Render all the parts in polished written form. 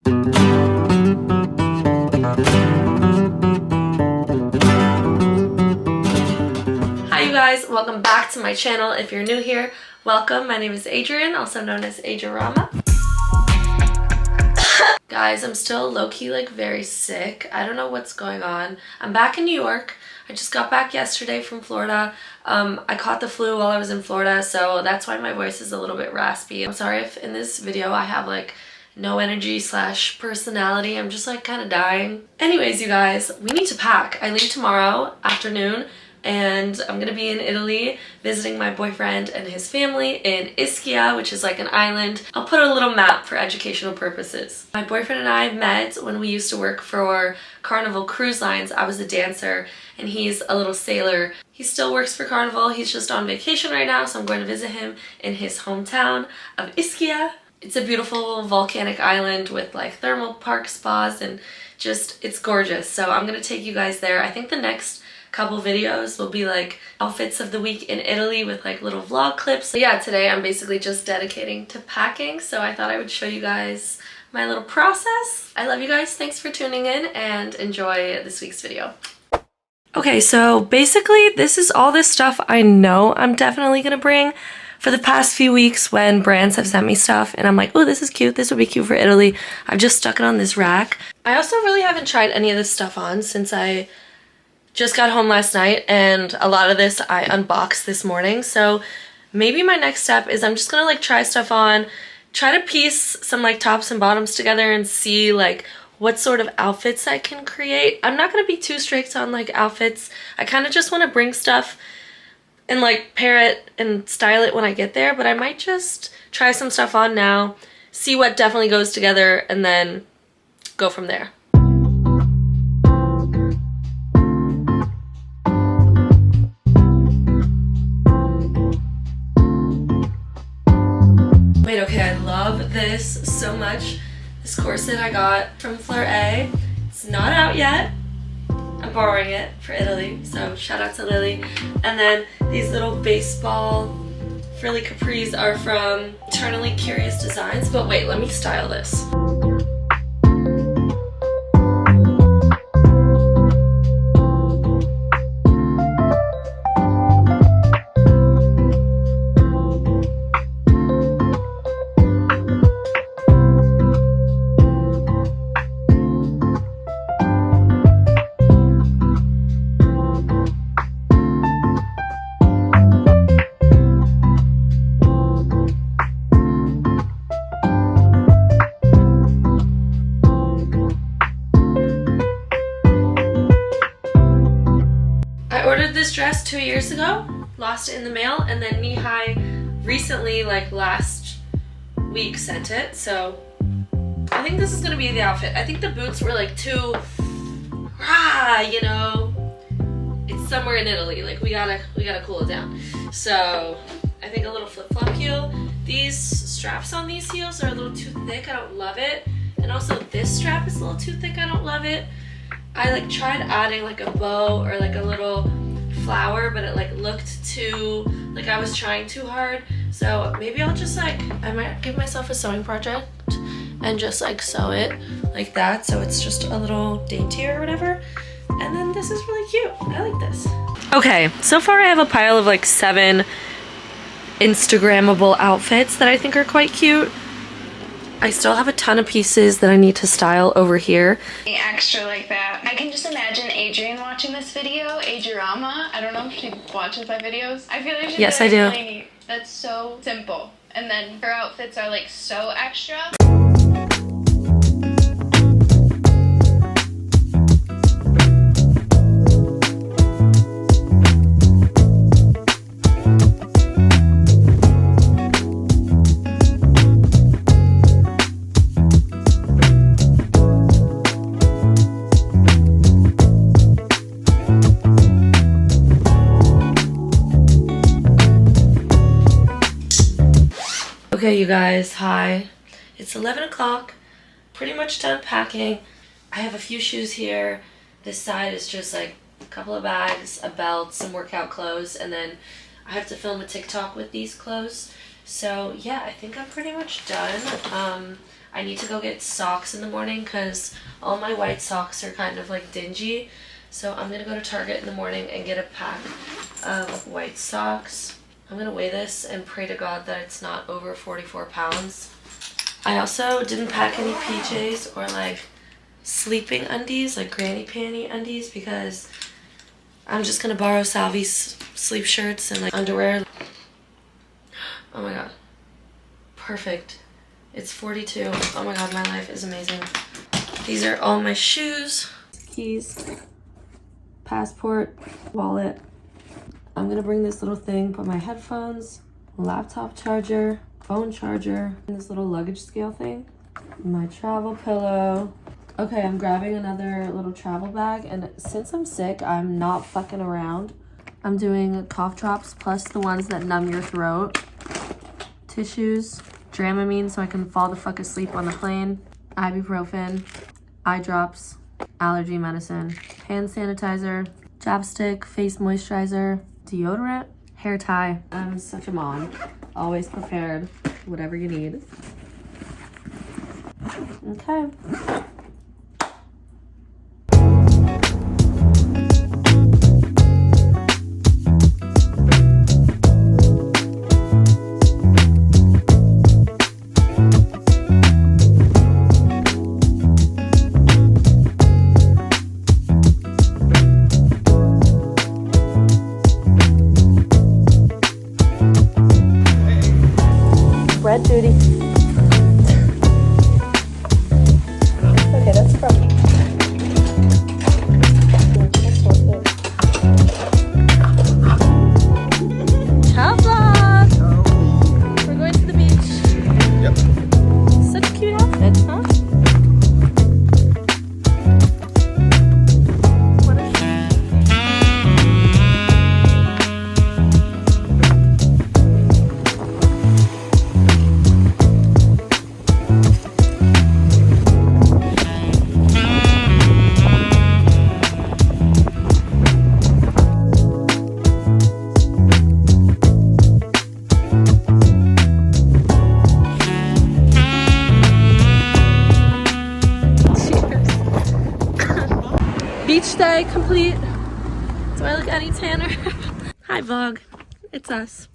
Hi you guys, welcome back to my channel. If you're new here, welcome. My name is Adrienne, also known as Ageyyyyy. Guys, I'm still low-key like very sick. I don't know what's going on. I'm back in New York. I just got back yesterday from Florida. I caught the flu while I was in Florida, so that's why my voice is a little bit raspy. I'm sorry if in this video I have like no energy / personality. I'm just like kind of dying. Anyways, you guys, we need to pack. I leave tomorrow afternoon and I'm gonna be in Italy visiting my boyfriend and his family in Ischia, which is like an island. I'll put a little map for educational purposes. My boyfriend and I met when we used to work for Carnival Cruise Lines. I was a dancer and he's a little sailor. He still works for Carnival. He's just on vacation right now, so I'm going to visit him in his hometown of Ischia. It's a beautiful volcanic island with like thermal park spas and just, it's gorgeous. So I'm gonna take you guys there. I think the next couple videos will be like outfits of the week in Italy with like little vlog clips. So yeah, today I'm basically just dedicating to packing, so I thought I would show you guys my little process. I love you guys. Thanks for tuning in and enjoy this week's video. Okay, so basically this is all this stuff I know I'm definitely gonna bring. For the past few weeks when brands have sent me stuff and I'm like, oh, this is cute, this would be cute for Italy, I've just stuck it on this rack. I also really haven't tried any of this stuff on since I just got home last night, and a lot of this I unboxed this morning. So maybe my next step is I'm just gonna like try stuff on, try to piece some like tops and bottoms together and see like what sort of outfits I can create. I'm not gonna be too strict on like outfits. I kind of just want to bring stuff and like pair it and style it when I get there, but I might just try some stuff on now, see what definitely goes together, and then go from there. Wait, okay, I love this so much. This corset I got from Reau. It's not out yet. I'm borrowing it for Italy, so shout out to Lily. And then these little baseball frilly capris are from Eternally Curious Designs. But wait, let me style this. This dress 2 years ago, lost it in the mail, and then knee-high recently, like last week, sent it. So I think this is gonna be the outfit. I think the boots were like too you know, it's somewhere in Italy, like we gotta cool it down. So I think a little flip-flop heel. These straps on these heels are a little too thick. I don't love it. And also this strap is a little too thick. I don't love it. I like tried adding like a bow or like a little flower, but it like looked too, like I was trying too hard. So maybe I'll just like, I might give myself a sewing project and just like sew it like that, so it's just a little daintier or whatever. And then this is really cute. I like this. Okay, so far I have a pile of like 7 Instagrammable outfits that I think are quite cute. I still have a ton of pieces that I need to style over here. Extra like that. I can just imagine Adrienne watching this video, Ageyyyyy. I don't know if she watches my videos. I feel like she's yes, I do. Really neat. That's so simple. And then her outfits are like so extra. Okay, you guys, hi. It's 11 o'clock, pretty much done packing. I have a few shoes here. This side is just like a couple of bags, a belt, some workout clothes, and then I have to film a TikTok with these clothes. So yeah, I think I'm pretty much done. I need to go get socks in the morning because all my white socks are kind of like dingy. So I'm gonna go to Target in the morning and get a pack of white socks. I'm gonna weigh this and pray to God that it's not over 44 pounds. I also didn't pack any PJs or like sleeping undies, like granny panty undies, because I'm just gonna borrow Salvy's sleep shirts and like underwear. Oh my god. Perfect. It's 42. Oh my god, my life is amazing. These are all my shoes, keys, passport, wallet. I'm gonna bring this little thing, put my headphones, laptop charger, phone charger, and this little luggage scale thing, my travel pillow. Okay, I'm grabbing another little travel bag, and since I'm sick, I'm not fucking around. I'm doing cough drops plus the ones that numb your throat, tissues, Dramamine so I can fall the fuck asleep on the plane, ibuprofen, eye drops, allergy medicine, hand sanitizer, chapstick, face moisturizer, deodorant, hair tie. I'm such a mom. Always prepared, whatever you need. Okay. Red duty. Okay, that's from. Ciao vlog! We're going to the beach. Yep. Such cute outfits, huh? What is she? Beach day complete. Do I look any tanner? Hi vlog, it's us.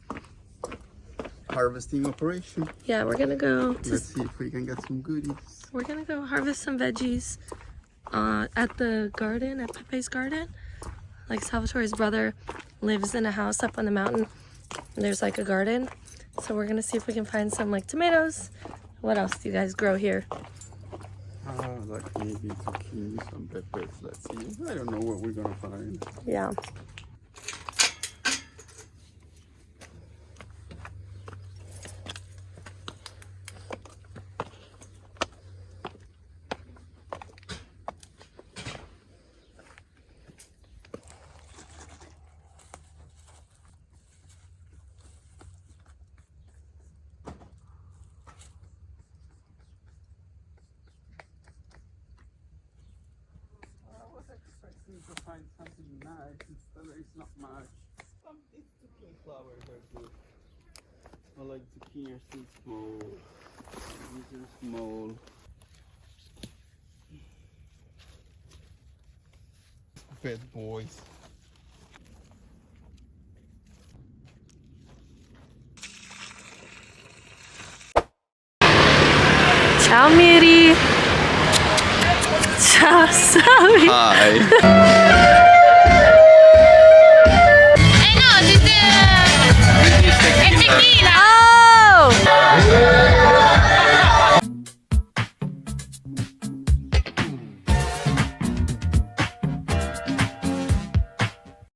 Harvesting operation. Yeah, we're gonna go to, Let's see if we can get some goodies. we're gonna go harvest some veggies at the garden, at Pepe's garden. Like Salvatore's brother lives in a house up on the mountain and there's like a garden. So we're gonna see if we can find some like tomatoes. What else do you guys grow here? Like maybe zucchini, some peppers. Let's see. I don't know what we're gonna find. Yeah. To find something nice, instead it's not much. Some these zucchini flowers are good. I like zucchini are still small. These are small. Bad boys. Ciao Miri. Ciao Savi. Hi.